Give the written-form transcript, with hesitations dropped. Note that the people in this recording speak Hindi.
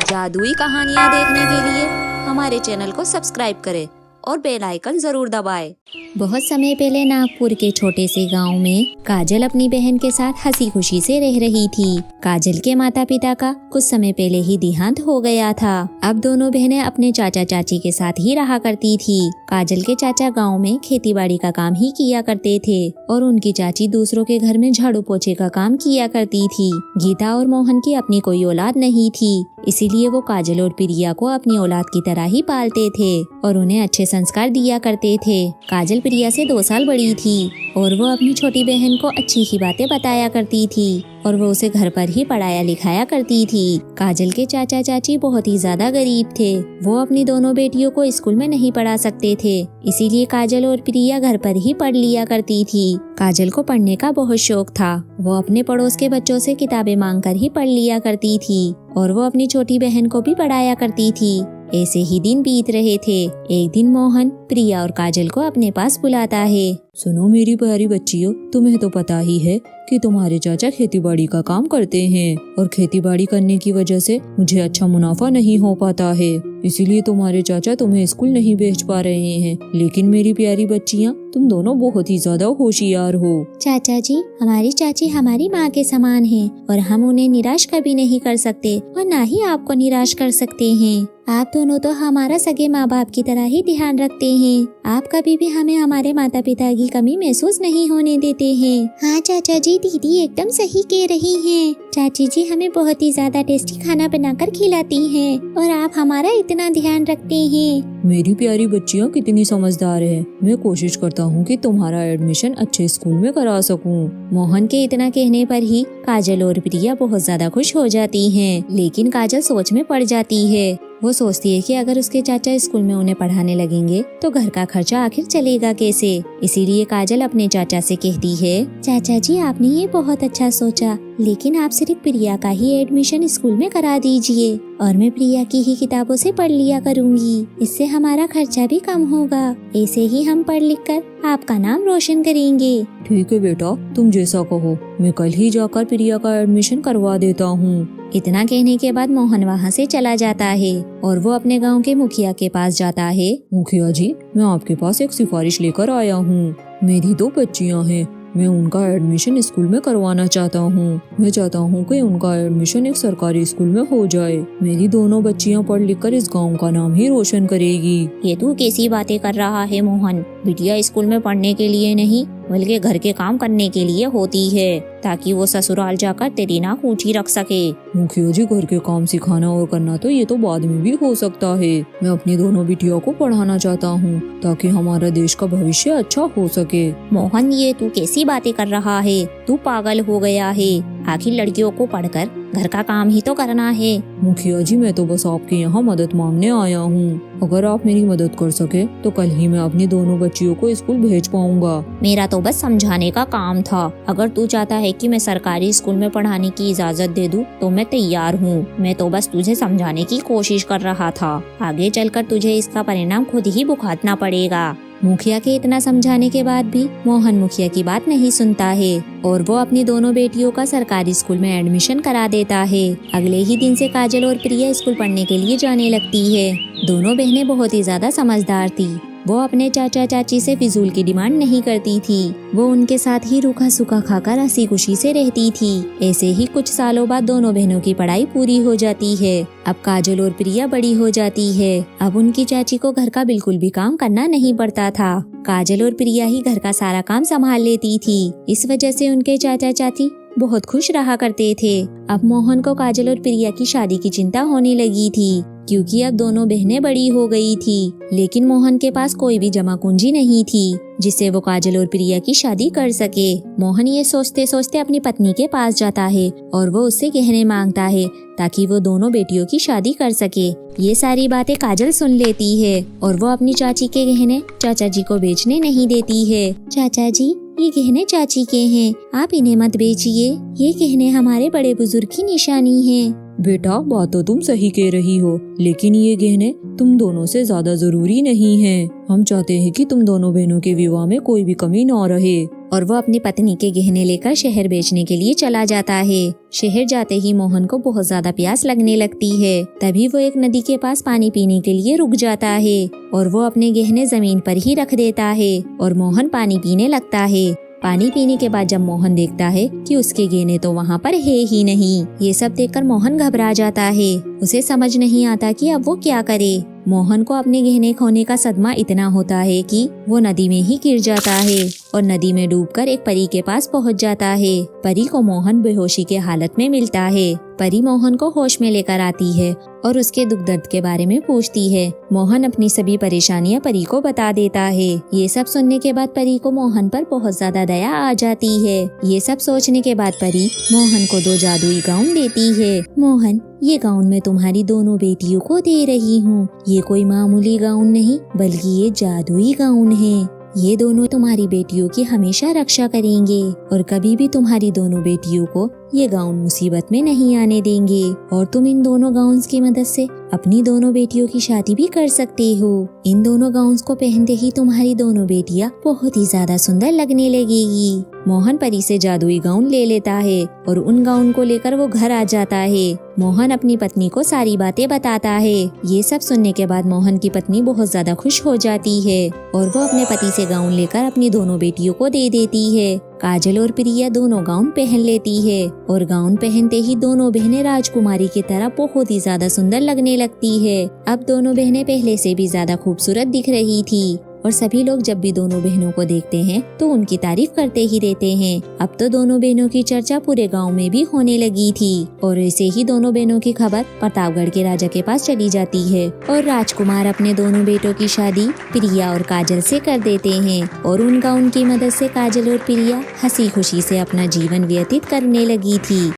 जादुई कहानियाँ देखने के लिए हमारे चैनल को सब्सक्राइब करें और बेल आइकन जरूर दबाएं। बहुत समय पहले नागपुर के छोटे से गांव में काजल अपनी बहन के साथ हंसी खुशी से रह रही थी। काजल के माता पिता का कुछ समय पहले ही देहांत हो गया था। अब दोनों बहनें अपने चाचा चाची के साथ ही रहा करती थी। काजल के चाचा गांव में खेतीबाड़ी का काम ही किया करते थे और उनकी चाची दूसरों के घर में झाड़ू पोछे का काम किया करती थी। गीता और मोहन की अपनी कोई औलाद नहीं थी, इसीलिए वो काजल और प्रिया को अपनी औलाद की तरह ही पालते थे और उन्हें अच्छे संस्कार दिया करते थे। काजल प्रिया से 2 साल बड़ी थी और वो अपनी छोटी बहन को अच्छी ही बातें बताया करती थी और वो उसे घर पर ही पढ़ाया लिखाया करती थी। काजल के चाचा चाची बहुत ही ज्यादा गरीब थे। वो अपनी दोनों बेटियों को स्कूल में नहीं पढ़ा सकते थे, इसीलिए काजल और प्रिया घर पर ही पढ़ लिया करती थी। काजल को पढ़ने का बहुत शौक था। वो अपने पड़ोस के बच्चों से किताबें मांगकर ही पढ़ लिया करती थी और वो अपनी छोटी बहन को भी पढ़ाया करती थी। ऐसे ही दिन बीत रहे थे। एक दिन मोहन प्रिया और काजल को अपने पास बुलाता है। सुनो मेरी प्यारी बच्चियों, तुम्हें तो पता ही है कि तुम्हारे चाचा खेतीबाड़ी का काम करते हैं और खेतीबाड़ी करने की वजह से मुझे अच्छा मुनाफा नहीं हो पाता है, इसीलिए तुम्हारे चाचा तुम्हें स्कूल नहीं भेज पा रहे हैं। लेकिन मेरी प्यारी बच्चियाँ, तुम दोनों बहुत ही ज्यादा होशियार हो। चाचा जी, हमारी चाची हमारी माँ के समान है और हम उन्हें निराश कभी नहीं कर सकते और ना ही आपको निराश कर सकते हैं। आप दोनों तो हमारा सगे माँ बाप की तरह ही ध्यान रखते हैं। आप कभी भी हमें हमारे माता पिता की कमी महसूस नहीं होने देते हैं। हाँ चाचा जी, दीदी एकदम सही कह रही हैं। चाची जी हमें बहुत ही ज्यादा टेस्टी खाना बनाकर खिलाती हैं और आप हमारा इतना ध्यान रखते हैं। मेरी प्यारी बच्चियाँ कितनी समझदार है। मैं कोशिश करता हूँ कि तुम्हारा एडमिशन अच्छे स्कूल में करा सकूँ। मोहन के इतना कहने पर ही काजल और प्रिया बहुत ज्यादा खुश हो जाती हैं। लेकिन काजल सोच में पड़ जाती है। वो सोचती है कि अगर उसके चाचा स्कूल में उन्हें पढ़ाने लगेंगे तो घर का खर्चा आखिर चलेगा कैसे। इसीलिए काजल अपने चाचा से कहती है, चाचा जी आपने ये बहुत अच्छा सोचा, लेकिन आप सिर्फ प्रिया का ही एडमिशन स्कूल में करा दीजिए और मैं प्रिया की ही किताबों से पढ़ लिया करूँगी। इससे हमारा खर्चा भी कम होगा। ऐसे ही हम पढ़ लिख कर आपका नाम रोशन करेंगे। ठीक है बेटा, तुम जैसा कहो। मैं कल ही जाकर प्रिया का एडमिशन करवा देता हूँ। इतना कहने के बाद मोहन वहाँ से चला जाता है और वो अपने गांव के मुखिया के पास जाता है। मुखिया जी, मैं आपके पास एक सिफारिश लेकर आया हूँ। मेरी 2 बच्चियाँ हैं, मैं उनका एडमिशन स्कूल में करवाना चाहता हूँ। मैं चाहता हूँ कि उनका एडमिशन एक सरकारी स्कूल में हो जाए। मेरी दोनों बच्चियाँ पढ़ लिख कर इस गाँव का नाम ही रोशन करेगी। ये तू कैसी बातें कर रहा है मोहन? बिटिया स्कूल में पढ़ने के लिए नहीं बल्कि घर के काम करने के लिए होती है, ताकि वो ससुराल जाकर तेरी नाक ऊंची रख सके। मुखिया जी, घर के काम सिखाना और करना तो ये तो बाद में भी हो सकता है। मैं अपनी दोनों बिटियों को पढ़ाना चाहता हूँ ताकि हमारा देश का भविष्य अच्छा हो सके। मोहन, ये तू कैसी बातें कर रहा है? तू पागल हो गया है? आखिर लड़कियों को पढ़कर घर का काम ही तो करना है। मुखिया जी, मैं तो बस आपके यहाँ मदद मांगने आया हूँ। अगर आप मेरी मदद कर सके तो कल ही मैं अपनी दोनों बच्चियों को स्कूल भेज पाऊंगा। मेरा तो बस समझाने का काम था। अगर तू चाहता है कि मैं सरकारी स्कूल में पढ़ाने की इजाजत दे दूं तो मैं तैयार हूँ। मैं तो बस तुझे समझाने की कोशिश कर रहा था। आगे चलकर तुझे इसका परिणाम खुद ही भुगतना पड़ेगा। मुखिया के इतना समझाने के बाद भी मोहन मुखिया की बात नहीं सुनता है और वो अपनी दोनों बेटियों का सरकारी स्कूल में एडमिशन करा देता है। अगले ही दिन से काजल और प्रिया स्कूल पढ़ने के लिए जाने लगती है। दोनों बहनें बहुत ही ज्यादा समझदार थी। वो अपने चाचा चाची से फिजूल की डिमांड नहीं करती थी। वो उनके साथ ही रूखा सूखा खाकर हंसी खुशी से रहती थी। ऐसे ही कुछ सालों बाद दोनों बहनों की पढ़ाई पूरी हो जाती है। अब काजल और प्रिया बड़ी हो जाती है। अब उनकी चाची को घर का बिल्कुल भी काम करना नहीं पड़ता था। काजल और प्रिया ही घर का सारा काम संभाल लेती थी। इस वजह से उनके चाचा चाची बहुत खुश रहा करते थे। अब मोहन को काजल और प्रिया की शादी की चिंता होने लगी थी, क्योंकि अब दोनों बहनें बड़ी हो गई थी। लेकिन मोहन के पास कोई भी जमा पूंजी नहीं थी जिससे वो काजल और प्रिया की शादी कर सके। मोहन ये सोचते सोचते अपनी पत्नी के पास जाता है और वो उससे गहने मांगता है ताकि वो दोनों बेटियों की शादी कर सके। ये सारी बातें काजल सुन लेती है और वो अपनी चाची के गहने चाचा जी को बेचने नहीं देती है। चाचा जी, ये गहने चाची के हैं, आप इन्हें मत बेचिए। ये गहने हमारे बड़े बुजुर्ग की निशानी है। बेटा बात तो तुम सही कह रही हो, लेकिन ये गहने तुम दोनों से ज्यादा जरूरी नहीं हैं। हम चाहते हैं कि तुम दोनों बहनों के विवाह में कोई भी कमी न रहे। और वो अपनी पत्नी के गहने लेकर शहर बेचने के लिए चला जाता है। शहर जाते ही मोहन को बहुत ज्यादा प्यास लगने लगती है। तभी वो एक नदी के पास पानी पीने के लिए रुक जाता है और वो अपने गहने जमीन पर ही रख देता है और मोहन पानी पीने लगता है। पानी पीने के बाद जब मोहन देखता है कि उसके गहने तो वहाँ पर है ही नहीं, ये सब देखकर मोहन घबरा जाता है। उसे समझ नहीं आता कि अब वो क्या करे। मोहन को अपने गहने खोने का सदमा इतना होता है कि वो नदी में ही गिर जाता है और नदी में डूबकर एक परी के पास पहुंच जाता है। परी को मोहन बेहोशी के हालत में मिलता है। परी मोहन को होश में लेकर आती है और उसके दुख दर्द के बारे में पूछती है। मोहन अपनी सभी परेशानियां परी को बता देता है। ये सब सुनने के बाद परी को मोहन पर बहुत ज्यादा दया आ जाती है। ये सब सोचने के बाद परी मोहन को 2 जादुई गाउन देती है। मोहन, ये गाउन मैं तुम्हारी दोनों बेटियों को दे रही हूँ। ये कोई मामूली गाउन नहीं बल्कि ये जादुई गाउन है। ये दोनों तुम्हारी बेटियों की हमेशा रक्षा करेंगे और कभी भी तुम्हारी दोनों बेटियों को ये गाउन मुसीबत में नहीं आने देंगे और तुम इन दोनों गाउन्स की मदद से अपनी दोनों बेटियों की शादी भी कर सकते हो। इन दोनों गाउन्स को पहनते ही तुम्हारी दोनों बेटियां बहुत ही ज्यादा सुंदर लगने लगेगी। मोहन परी से जादुई गाउन ले लेता है और उन गाउन को लेकर वो घर आ जाता है। मोहन अपनी पत्नी को सारी बातें बताता है। ये सब सुनने के बाद मोहन की पत्नी बहुत ज्यादा खुश हो जाती है और वो अपने पति से गाउन लेकर अपनी दोनों बेटियों को दे देती है। काजल और प्रिया दोनों गाउन पहन लेती है और गाउन पहनते ही दोनों बहनें राजकुमारी की तरह बहुत ही ज्यादा सुंदर लगने लगती है। अब दोनों बहनें पहले से भी ज्यादा खूबसूरत दिख रही थी और सभी लोग जब भी दोनों बहनों को देखते हैं तो उनकी तारीफ करते ही रहते हैं। अब तो दोनों बहनों की चर्चा पूरे गांव में भी होने लगी थी और ऐसे ही दोनों बहनों की खबर प्रतापगढ़ के राजा के पास चली जाती है और राजकुमार अपने दोनों बेटों की शादी प्रिया और काजल से कर देते हैं और उन गाउन की मदद से काजल और प्रिया हंसी खुशी से अपना जीवन व्यतीत करने लगी थी।